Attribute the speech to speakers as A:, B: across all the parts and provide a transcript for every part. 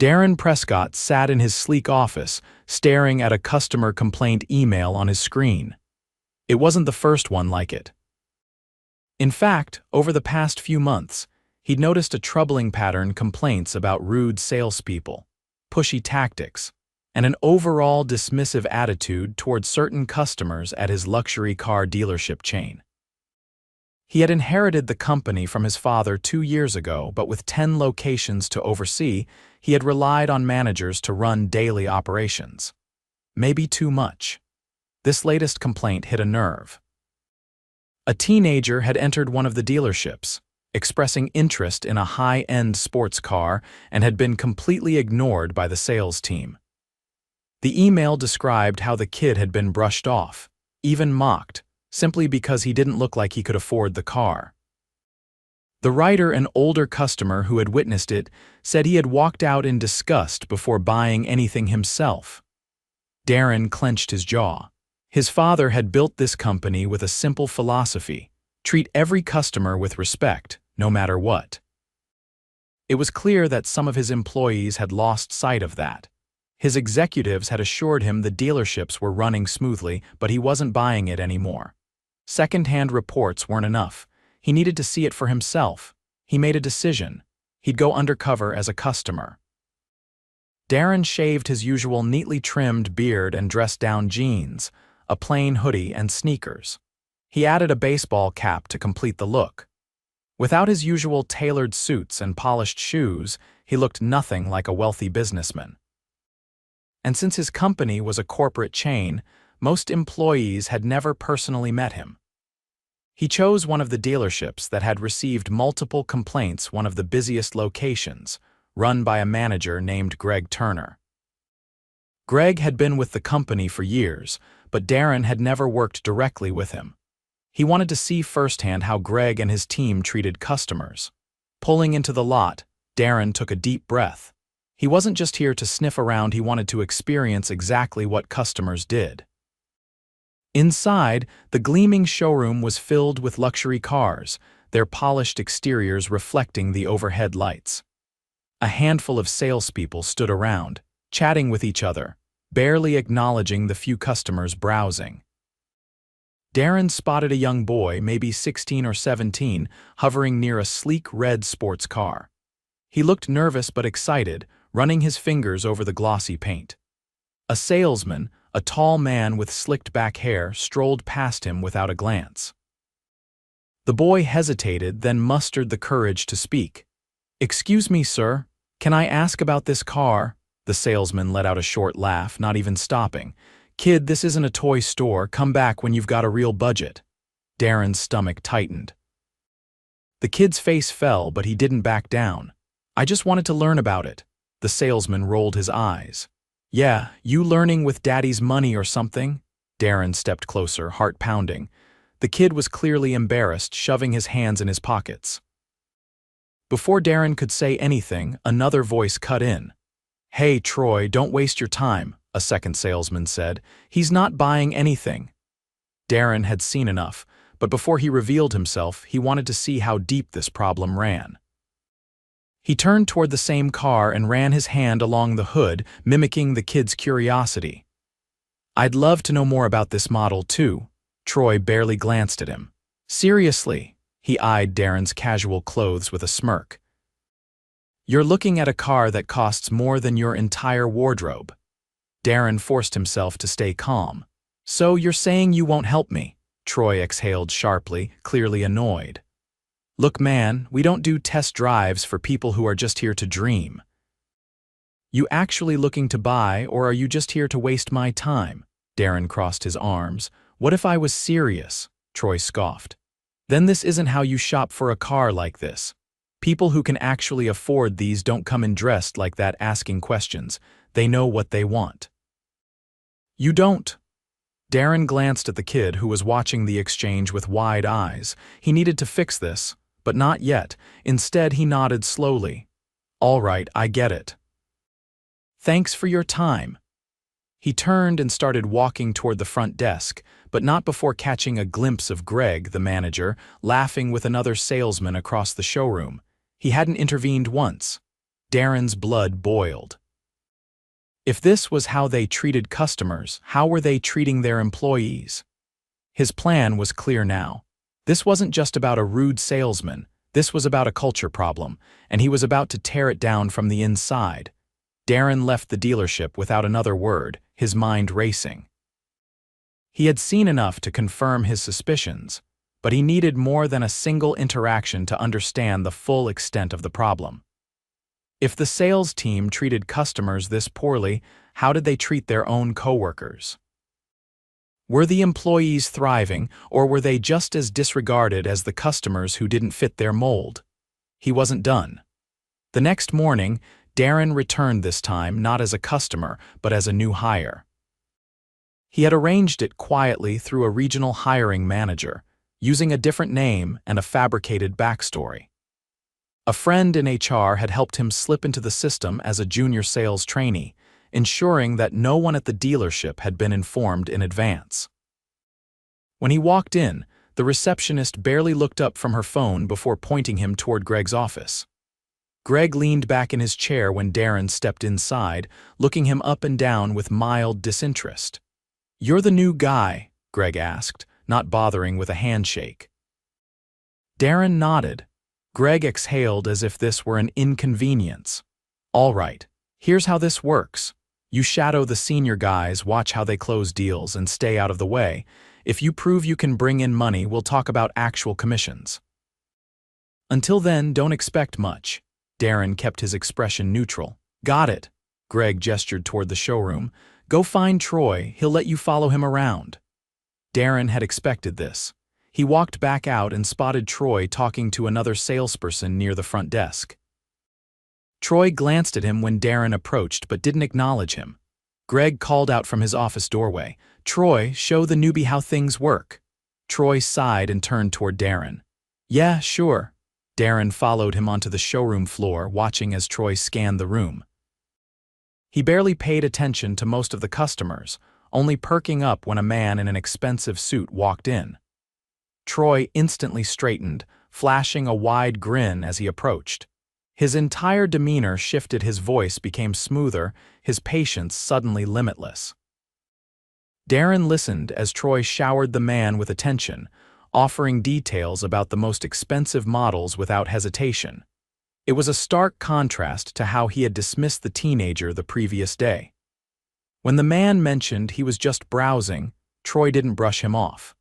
A: Darren Prescott sat in his sleek office, staring at a customer complaint email on his screen. It wasn't the first one like it. In fact, over the past few months, he'd noticed a troubling pattern: complaints about rude salespeople, pushy tactics, and an overall dismissive attitude toward certain customers at his luxury car dealership chain. He had inherited the company from his father 2 years ago, but with 10 locations to oversee, he had relied on managers to run daily operations. Maybe too much. This latest complaint hit a nerve. A teenager had entered one of the dealerships, expressing interest in a high-end sports car, and had been completely ignored by the sales team. The email described how the kid had been brushed off, even mocked, simply because he didn't look like he could afford the car. The writer, an older customer who had witnessed it, said he had walked out in disgust before buying anything himself. Darren clenched his jaw. His father had built this company with a simple philosophy: treat every customer with respect, no matter what. It was clear that some of his employees had lost sight of that. His executives had assured him the dealerships were running smoothly, but he wasn't buying it anymore. Second-hand reports weren't enough. He needed to see it for himself. He made a decision. He'd go undercover as a customer. Darren shaved his usual neatly trimmed beard and dressed down jeans, a plain hoodie, and sneakers. He added a baseball cap to complete the look. Without his usual tailored suits and polished shoes, he looked nothing like a wealthy businessman. And since his company was a corporate chain, most employees had never personally met him. He chose one of the dealerships that had received multiple complaints, one of the busiest locations, run by a manager named Greg Turner. Greg had been with the company for years, but Darren had never worked directly with him. He wanted to see firsthand how Greg and his team treated customers. Pulling into the lot, Darren took a deep breath. He wasn't just here to sniff around, he wanted to experience exactly what customers did. Inside, the gleaming showroom was filled with luxury cars, their polished exteriors reflecting the overhead lights. A handful of salespeople stood around, chatting with each other, barely acknowledging the few customers browsing. Darren spotted a young boy, maybe 16 or 17, hovering near a sleek red sports car. He looked nervous but excited, running his fingers over the glossy paint. A salesman, a tall man with slicked back hair, strolled past him without a glance. The boy hesitated, then mustered the courage to speak. "Excuse me, sir. Can I ask about this car?" The salesman let out a short laugh, not even stopping. "Kid, this isn't a toy store. Come back when you've got a real budget." Darren's stomach tightened. The kid's face fell, but he didn't back down. "I just wanted to learn about it." The salesman rolled his eyes. "Yeah, you learning with daddy's money or something?" Darren stepped closer, heart pounding. The kid was clearly embarrassed, shoving his hands in his pockets. Before Darren could say anything, another voice cut in. "Hey, Troy, don't waste your time," a second salesman said. "He's not buying anything." Darren had seen enough, but before he revealed himself, he wanted to see how deep this problem ran. He turned toward the same car and ran his hand along the hood, mimicking the kid's curiosity. "I'd love to know more about this model, too." Troy barely glanced at him. "Seriously," he eyed Darren's casual clothes with a smirk. "You're looking at a car that costs more than your entire wardrobe." Darren forced himself to stay calm. "So you're saying you won't help me?" Troy exhaled sharply, clearly annoyed. "Look, man, we don't do test drives for people who are just here to dream." "You actually looking to buy, or are you just here to waste my time?" Darren crossed his arms. "What if I was serious?" Troy scoffed. "Then this isn't how you shop for a car like this. People who can actually afford these don't come in dressed like that asking questions. They know what they want." "You don't." Darren glanced at the kid, who was watching the exchange with wide eyes. He needed to fix this, but not yet. Instead, he nodded slowly. "All right, I get it. Thanks for your time." He turned and started walking toward the front desk, but not before catching a glimpse of Greg, the manager, laughing with another salesman across the showroom. He hadn't intervened once. Darren's blood boiled. If this was how they treated customers, how were they treating their employees? His plan was clear now. This wasn't just about a rude salesman, this was about a culture problem, and he was about to tear it down from the inside. Darren left the dealership without another word, his mind racing. He had seen enough to confirm his suspicions, but he needed more than a single interaction to understand the full extent of the problem. If the sales team treated customers this poorly, how did they treat their own coworkers? Were the employees thriving, or were they just as disregarded as the customers who didn't fit their mold? He wasn't done. The next morning, Darren returned this time not as a customer, but as a new hire. He had arranged it quietly through a regional hiring manager, using a different name and a fabricated backstory. A friend in HR had helped him slip into the system as a junior sales trainee, ensuring that no one at the dealership had been informed in advance. When he walked in, the receptionist barely looked up from her phone before pointing him toward Greg's office. Greg leaned back in his chair when Darren stepped inside, looking him up and down with mild disinterest. "You're the new guy?" Greg asked, not bothering with a handshake. Darren nodded. Greg exhaled as if this were an inconvenience. "All right, here's how this works. You shadow the senior guys, watch how they close deals, and stay out of the way. If you prove you can bring in money, we'll talk about actual commissions. Until then, don't expect much." Darren kept his expression neutral. "Got it." Greg gestured toward the showroom. "Go find Troy, he'll let you follow him around." Darren had expected this. He walked back out and spotted Troy talking to another salesperson near the front desk. Troy glanced at him when Darren approached but didn't acknowledge him. Greg called out from his office doorway, "Troy, show the newbie how things work." Troy sighed and turned toward Darren. "Yeah, sure." Darren followed him onto the showroom floor, watching as Troy scanned the room. He barely paid attention to most of the customers, only perking up when a man in an expensive suit walked in. Troy instantly straightened, flashing a wide grin as he approached. His entire demeanor shifted, his voice became smoother, his patience suddenly limitless. Darren listened as Troy showered the man with attention, offering details about the most expensive models without hesitation. It was a stark contrast to how he had dismissed the teenager the previous day. When the man mentioned he was just browsing, Troy didn't brush him off.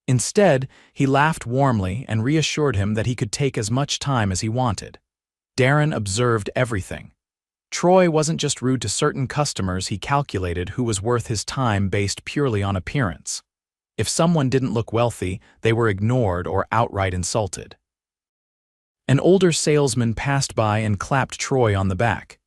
A: Instead, he laughed warmly and reassured him that he could take as much time as he wanted. Darren observed everything. Troy wasn't just rude to certain customers, he calculated who was worth his time based purely on appearance. If someone didn't look wealthy, they were ignored or outright insulted. An older salesman passed by and clapped Troy on the back.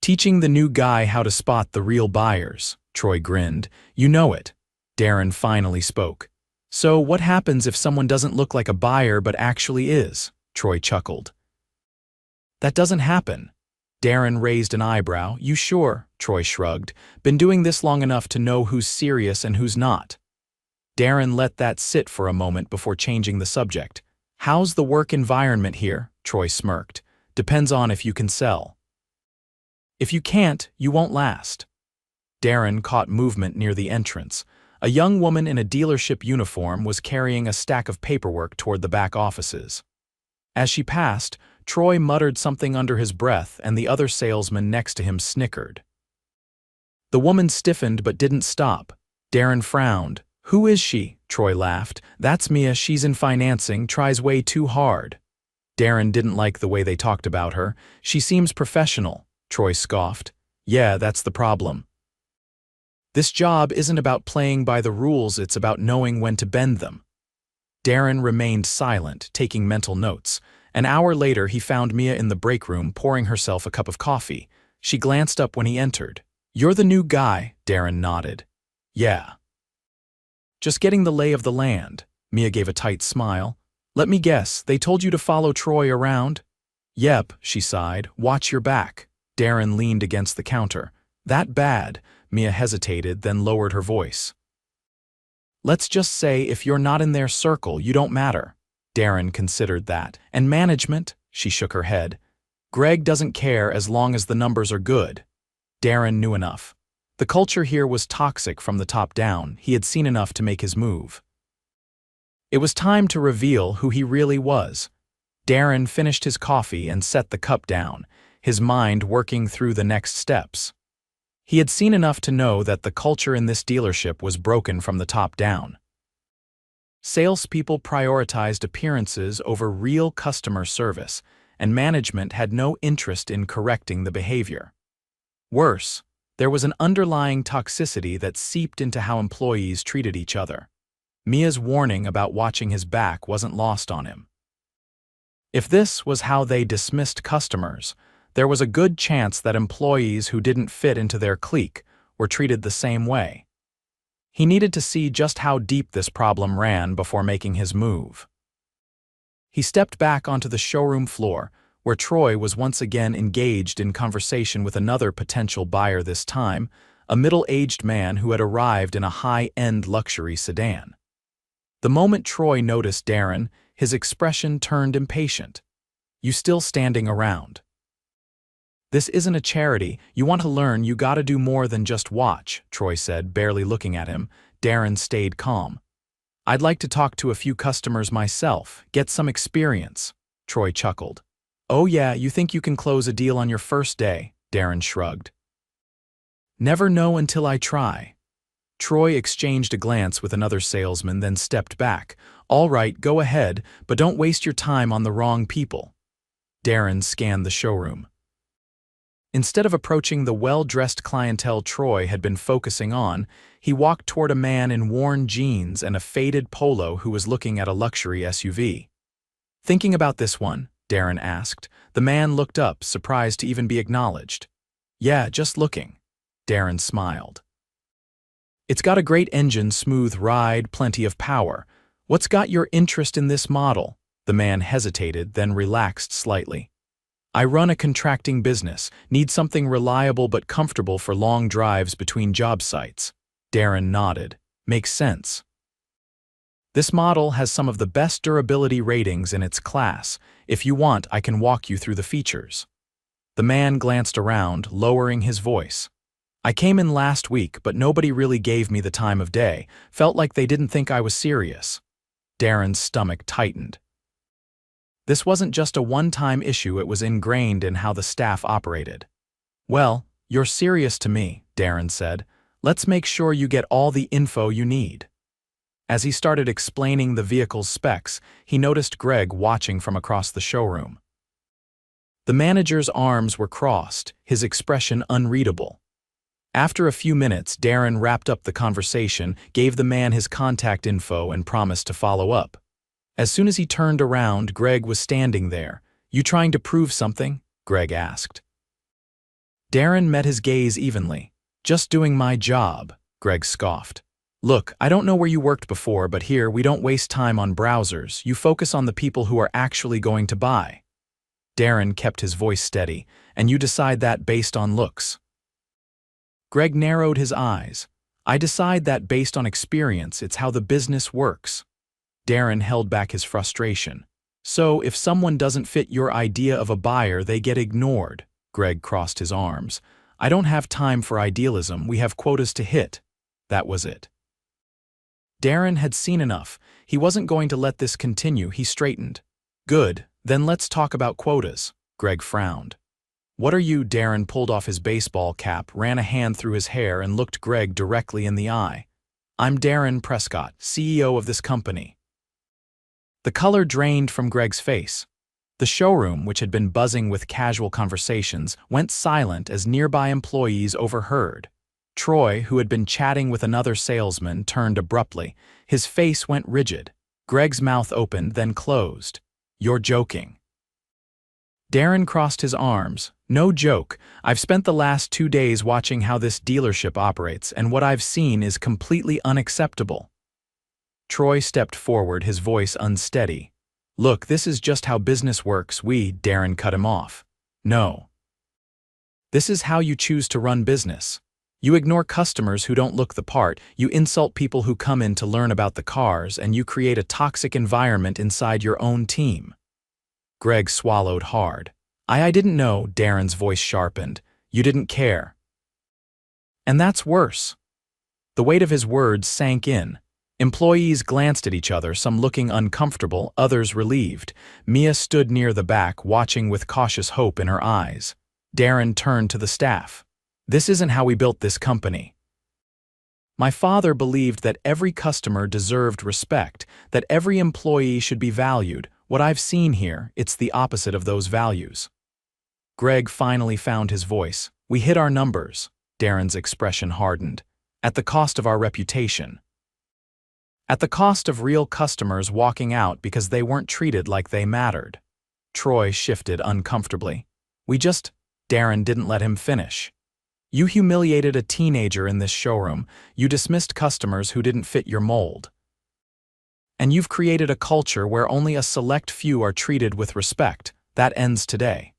A: "Teaching the new guy how to spot the real buyers," Troy grinned. "You know it." Darren finally spoke. "So what happens if someone doesn't look like a buyer but actually is?" Troy chuckled. "That doesn't happen." Darren raised an eyebrow. "You sure?" Troy shrugged. "Been doing this long enough to know who's serious and who's not." Darren let that sit for a moment before changing the subject. "How's the work environment here?" Troy smirked. "Depends on if you can sell. If you can't, you won't last." Darren caught movement near the entrance. A young woman in a dealership uniform was carrying a stack of paperwork toward the back offices. As she passed, Troy muttered something under his breath and the other salesman next to him snickered. The woman stiffened but didn't stop. Darren frowned. "Who is she?" Troy laughed. "That's Mia, she's in financing, tries way too hard." Darren didn't like the way they talked about her. "She seems professional," Troy scoffed. "Yeah, that's the problem. This job isn't about playing by the rules, it's about knowing when to bend them." Darren remained silent, taking mental notes. An hour later, he found Mia in the break room pouring herself a cup of coffee. She glanced up when he entered. "You're the new guy," Darren nodded. "Yeah. Just getting the lay of the land." Mia gave a tight smile. "Let me guess, they told you to follow Troy around?" "Yep," she sighed. "Watch your back." Darren leaned against the counter. "That bad?" Mia hesitated, then lowered her voice. "Let's just say if you're not in their circle, you don't matter." Darren considered that. "And management?" She shook her head. Greg doesn't care as long as the numbers are good. Darren knew enough. The culture here was toxic from the top down. He had seen enough to make his move. It was time to reveal who he really was. Darren finished his coffee and set the cup down, his mind working through the next steps. He had seen enough to know that the culture in this dealership was broken from the top down. Salespeople prioritized appearances over real customer service, and management had no interest in correcting the behavior. Worse, there was an underlying toxicity that seeped into how employees treated each other. Mia's warning about watching his back wasn't lost on him. If this was how they dismissed customers, there was a good chance that employees who didn't fit into their clique were treated the same way. He needed to see just how deep this problem ran before making his move. He stepped back onto the showroom floor, where Troy was once again engaged in conversation with another potential buyer, this time, a middle-aged man who had arrived in a high-end luxury sedan. The moment Troy noticed Darren, his expression turned impatient. "You still standing around? This isn't a charity. You want to learn, you gotta do more than just watch," Troy said, barely looking at him. Darren stayed calm. "I'd like to talk to a few customers myself, get some experience," Troy chuckled. "Oh yeah, you think you can close a deal on your first day?" Darren shrugged. "Never know until I try." Troy exchanged a glance with another salesman, then stepped back. "All right, go ahead, but don't waste your time on the wrong people." Darren scanned the showroom. Instead of approaching the well-dressed clientele Troy had been focusing on, he walked toward a man in worn jeans and a faded polo who was looking at a luxury SUV. "Thinking about this one?" Darren asked. The man looked up, surprised to even be acknowledged. "Yeah, just looking." Darren smiled. "It's got a great engine, smooth ride, plenty of power. What's got your interest in this model?" The man hesitated, then relaxed slightly. "I run a contracting business, need something reliable but comfortable for long drives between job sites." Darren nodded. "Makes sense. This model has some of the best durability ratings in its class. If you want, I can walk you through the features." The man glanced around, lowering his voice. "I came in last week, but nobody really gave me the time of day. Felt like they didn't think I was serious." Darren's stomach tightened. This wasn't just a one-time issue, it was ingrained in how the staff operated. "Well, you're serious to me," Darren said. "Let's make sure you get all the info you need." As he started explaining the vehicle's specs, he noticed Greg watching from across the showroom. The manager's arms were crossed, his expression unreadable. After a few minutes, Darren wrapped up the conversation, gave the man his contact info, and promised to follow up. As soon as he turned around, Greg was standing there. "You trying to prove something?" Greg asked. Darren met his gaze evenly. "Just doing my job," Greg scoffed. "Look, I don't know where you worked before, but here we don't waste time on browsers. You focus on the people who are actually going to buy." Darren kept his voice steady. "And you decide that based on looks?" Greg narrowed his eyes. "I decide that based on experience. It's how the business works." Darren held back his frustration. "So, if someone doesn't fit your idea of a buyer, they get ignored." Greg crossed his arms. "I don't have time for idealism. We have quotas to hit." That was it. Darren had seen enough. He wasn't going to let this continue. He straightened. "Good, then let's talk about quotas." Greg frowned. "What are you?" Darren pulled off his baseball cap, ran a hand through his hair, and looked Greg directly in the eye. "I'm Darren Prescott, CEO of this company." The color drained from Greg's face. The showroom, which had been buzzing with casual conversations, went silent as nearby employees overheard. Troy, who had been chatting with another salesman, turned abruptly. His face went rigid. Greg's mouth opened, then closed. "You're joking." Darren crossed his arms. "No joke. I've spent the last 2 days watching how this dealership operates, and what I've seen is completely unacceptable." Troy stepped forward, his voice unsteady. "Look, this is just how business works. Darren cut him off. "No. This is how you choose to run business. You ignore customers who don't look the part, you insult people who come in to learn about the cars, and you create a toxic environment inside your own team." Greg swallowed hard. I didn't know, Darren's voice sharpened. You didn't care. And that's worse. The weight of his words sank in. Employees glanced at each other, some looking uncomfortable, others relieved. Mia stood near the back, watching with cautious hope in her eyes. Darren turned to the staff. This isn't how we built this company. My father believed that every customer deserved respect, that every employee should be valued. What I've seen here, it's the opposite of those values. Greg finally found his voice. We hit our numbers. Darren's expression hardened. At the cost of our reputation. At the cost of real customers walking out because they weren't treated like they mattered. Troy shifted uncomfortably. Darren didn't let him finish. You humiliated a teenager in this showroom. You dismissed customers who didn't fit your mold. And you've created a culture where only a select few are treated with respect. That ends today.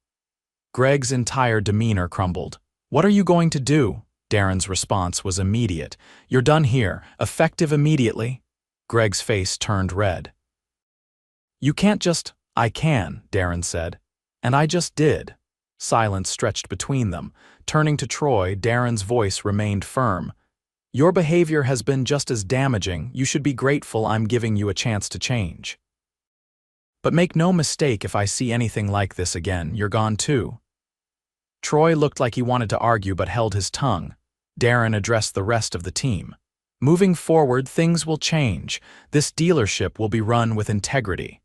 A: Greg's entire demeanor crumbled. What are you going to do? Darren's response was immediate. You're done here, effective immediately. Greg's face turned red. You can't just— I can, Darren said. And I just did. Silence stretched between them. Turning to Troy, Darren's voice remained firm. Your behavior has been just as damaging. You should be grateful I'm giving you a chance to change. But make no mistake, if I see anything like this again, you're gone too. Troy looked like he wanted to argue but held his tongue. Darren addressed the rest of the team. Moving forward, things will change. This dealership will be run with integrity.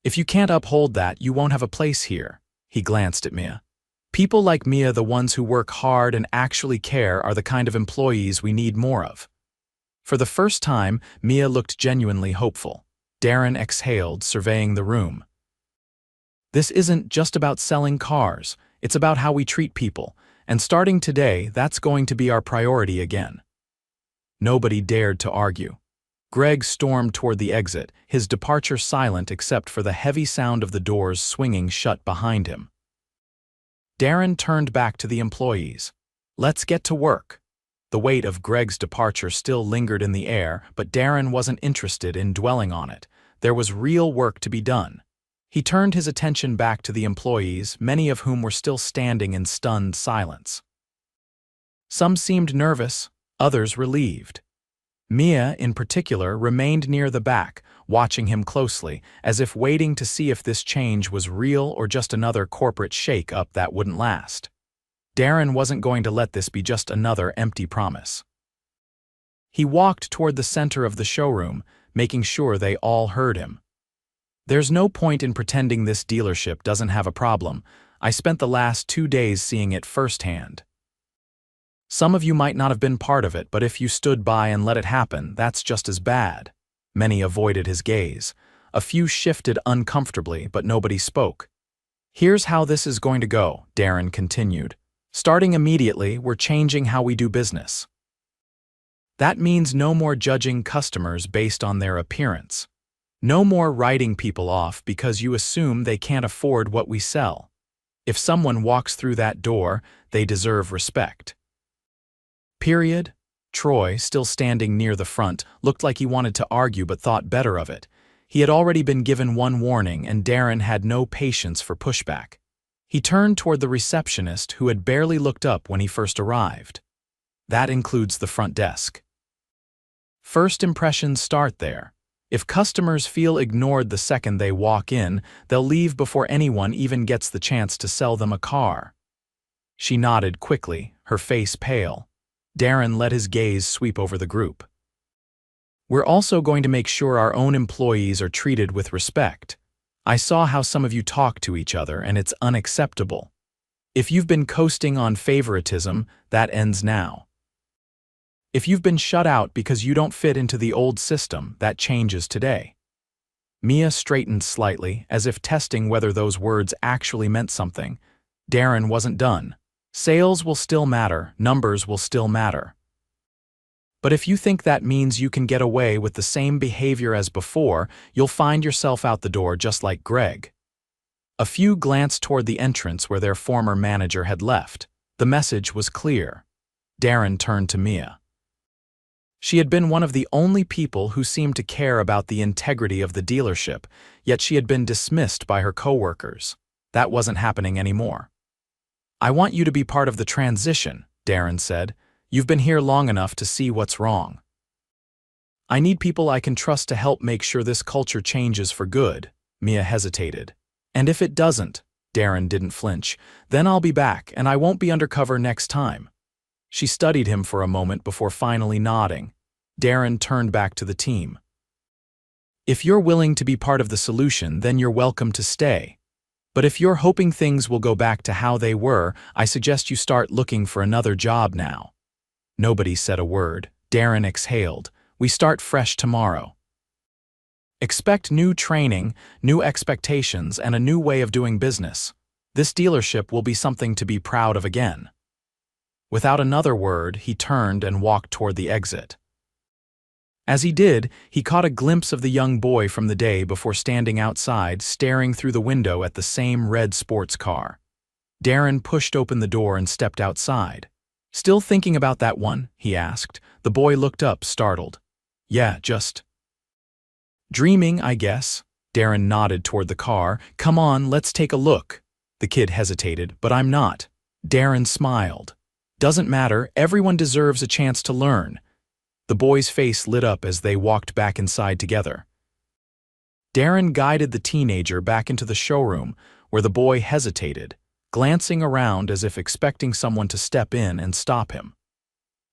A: If you can't uphold that, you won't have a place here. He glanced at Mia. People like Mia, the ones who work hard and actually care, are the kind of employees we need more of. For the first time, Mia looked genuinely hopeful. Darren exhaled, surveying the room. This isn't just about selling cars. It's about how we treat people. And starting today, that's going to be our priority again. Nobody dared to argue. Greg stormed toward the exit, his departure silent except for the heavy sound of the doors swinging shut behind him. Darren turned back to the employees. Let's get to work. The weight of Greg's departure still lingered in the air, but Darren wasn't interested in dwelling on it. There was real work to be done. He turned his attention back to the employees, many of whom were still standing in stunned silence. Some seemed nervous, others relieved. Mia, in particular, remained near the back, watching him closely, as if waiting to see if this change was real or just another corporate shake-up that wouldn't last. Darren wasn't going to let this be just another empty promise. He walked toward the center of the showroom, making sure they all heard him. There's no point in pretending this dealership doesn't have a problem. I spent the last 2 days seeing it firsthand. Some of you might not have been part of it, but if you stood by and let it happen, that's just as bad. Many avoided his gaze. A few shifted uncomfortably, but nobody spoke. Here's how this is going to go, Darren continued. Starting immediately, we're changing how we do business. That means no more judging customers based on their appearance. No more writing people off because you assume they can't afford what we sell. If someone walks through that door, they deserve respect. Period. Troy, still standing near the front, looked like he wanted to argue but thought better of it. He had already been given one warning, and Darren had no patience for pushback. He turned toward the receptionist, who had barely looked up when he first arrived. That includes the front desk. First impressions start there. If customers feel ignored the second they walk in, they'll leave before anyone even gets the chance to sell them a car. She nodded quickly, her face pale. Darren let his gaze sweep over the group. We're also going to make sure our own employees are treated with respect. I saw how some of you talk to each other, and it's unacceptable. If you've been coasting on favoritism, that ends now. If you've been shut out because you don't fit into the old system, that changes today. Mia straightened slightly, as if testing whether those words actually meant something. Darren wasn't done. Sales will still matter, numbers will still matter. But if you think that means you can get away with the same behavior as before, you'll find yourself out the door just like Greg. A few glanced toward the entrance where their former manager had left. The message was clear. Darren turned to Mia. She had been one of the only people who seemed to care about the integrity of the dealership, yet she had been dismissed by her coworkers. That wasn't happening anymore. "I want you to be part of the transition," Darren said. "You've been here long enough to see what's wrong. I need people I can trust to help make sure this culture changes for good." Mia hesitated. "And if it doesn't," Darren didn't flinch, "then I'll be back and I won't be undercover next time." She studied him for a moment before finally nodding. Darren turned back to the team. "If you're willing to be part of the solution, then you're welcome to stay. But if you're hoping things will go back to how they were, I suggest you start looking for another job now." Nobody said a word. Darren exhaled. "We start fresh tomorrow. Expect new training, new expectations, and a new way of doing business. This dealership will be something to be proud of again." Without another word, he turned and walked toward the exit. As he did, he caught a glimpse of the young boy from the day before standing outside, staring through the window at the same red sports car. Darren pushed open the door and stepped outside. "Still thinking about that one?" he asked. The boy looked up, startled. "Yeah, just dreaming, I guess." Darren nodded toward the car. "Come on, let's take a look." The kid hesitated. "But I'm not." Darren smiled. "Doesn't matter, everyone deserves a chance to learn." The boy's face lit up as they walked back inside together. Darren guided the teenager back into the showroom, where the boy hesitated, glancing around as if expecting someone to step in and stop him.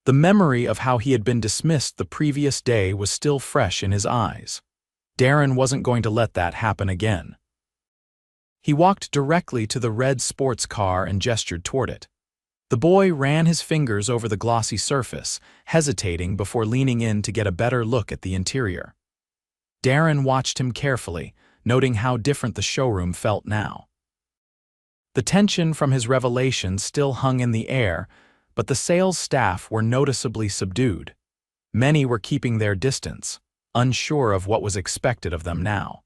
A: The memory of how he had been dismissed the previous day was still fresh in his eyes. Darren wasn't going to let that happen again. He walked directly to the red sports car and gestured toward it. The boy ran his fingers over the glossy surface, hesitating before leaning in to get a better look at the interior. Darren watched him carefully, noting how different the showroom felt now. The tension from his revelation still hung in the air, but the sales staff were noticeably subdued. Many were keeping their distance, unsure of what was expected of them now.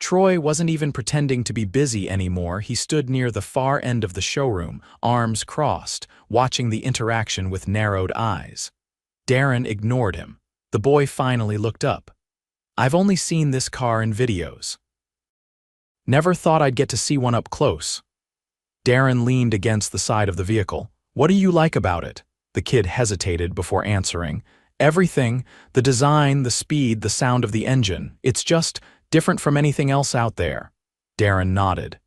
A: Troy wasn't even pretending to be busy anymore. He stood near the far end of the showroom, arms crossed, watching the interaction with narrowed eyes. Darren ignored him. The boy finally looked up. "I've only seen this car in videos. Never thought I'd get to see one up close." Darren leaned against the side of the vehicle. "What do you like about it?" The kid hesitated before answering. "Everything, the design, the speed, the sound of the engine. It's just different from anything else out there." Darren nodded.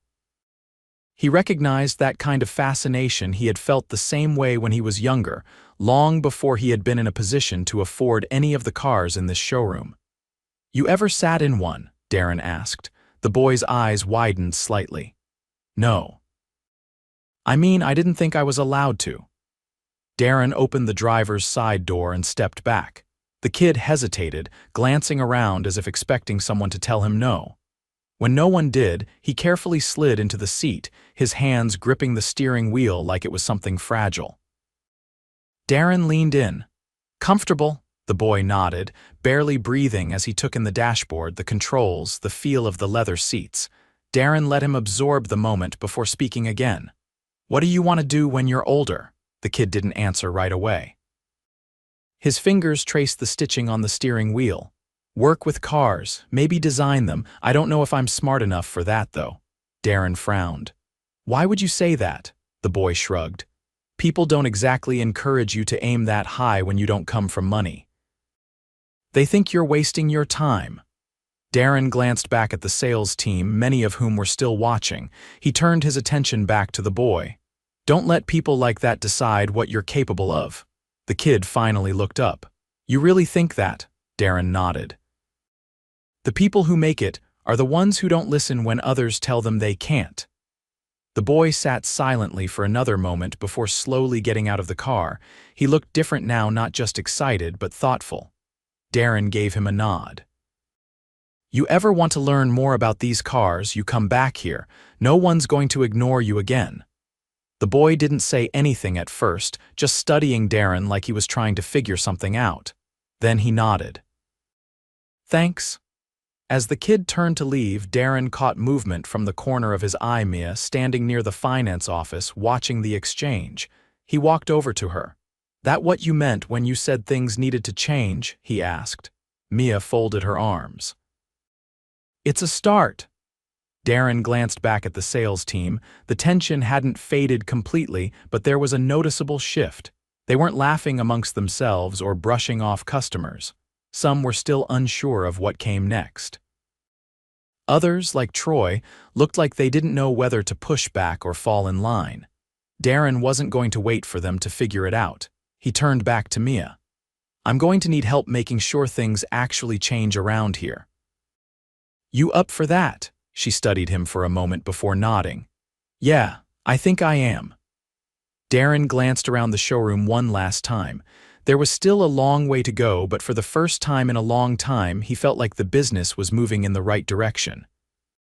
A: He recognized that kind of fascination. He had felt the same way when he was younger, long before he had been in a position to afford any of the cars in this showroom. "You ever sat in one?" Darren asked. The boy's eyes widened slightly. "No. I mean, I didn't think I was allowed to." Darren opened the driver's side door and stepped back. The kid hesitated, glancing around as if expecting someone to tell him no. When no one did, he carefully slid into the seat, his hands gripping the steering wheel like it was something fragile. Darren leaned in. "Comfortable?" The boy nodded, barely breathing as he took in the dashboard, the controls, the feel of the leather seats. Darren let him absorb the moment before speaking again. "What do you want to do when you're older?" The kid didn't answer right away. His fingers traced the stitching on the steering wheel. "Work with cars, maybe design them. I don't know if I'm smart enough for that, though." Darren frowned. "Why would you say that?" The boy shrugged. "People don't exactly encourage you to aim that high when you don't come from money. They think you're wasting your time." Darren glanced back at the sales team, many of whom were still watching. He turned his attention back to the boy. "Don't let people like that decide what you're capable of." The kid finally looked up. "You really think that?" Darren nodded. "The people who make it are the ones who don't listen when others tell them they can't." The boy sat silently for another moment before slowly getting out of the car. He looked different now, not just excited, but thoughtful. Darren gave him a nod. "You ever want to learn more about these cars, you come back here. No one's going to ignore you again." The boy didn't say anything at first, just studying Darren like he was trying to figure something out. Then he nodded. "Thanks." As the kid turned to leave, Darren caught movement from the corner of his eye. Mia, standing near the finance office, watching the exchange. He walked over to her. "That what you meant when you said things needed to change?" he asked. Mia folded her arms. "It's a start." Darren glanced back at the sales team. The tension hadn't faded completely, but there was a noticeable shift. They weren't laughing amongst themselves or brushing off customers. Some were still unsure of what came next. Others, like Troy, looked like they didn't know whether to push back or fall in line. Darren wasn't going to wait for them to figure it out. He turned back to Mia. "I'm going to need help making sure things actually change around here." "You up for that?" She studied him for a moment before nodding. "Yeah, I think I am." Darren glanced around the showroom one last time. There was still a long way to go, but for the first time in a long time, he felt like the business was moving in the right direction.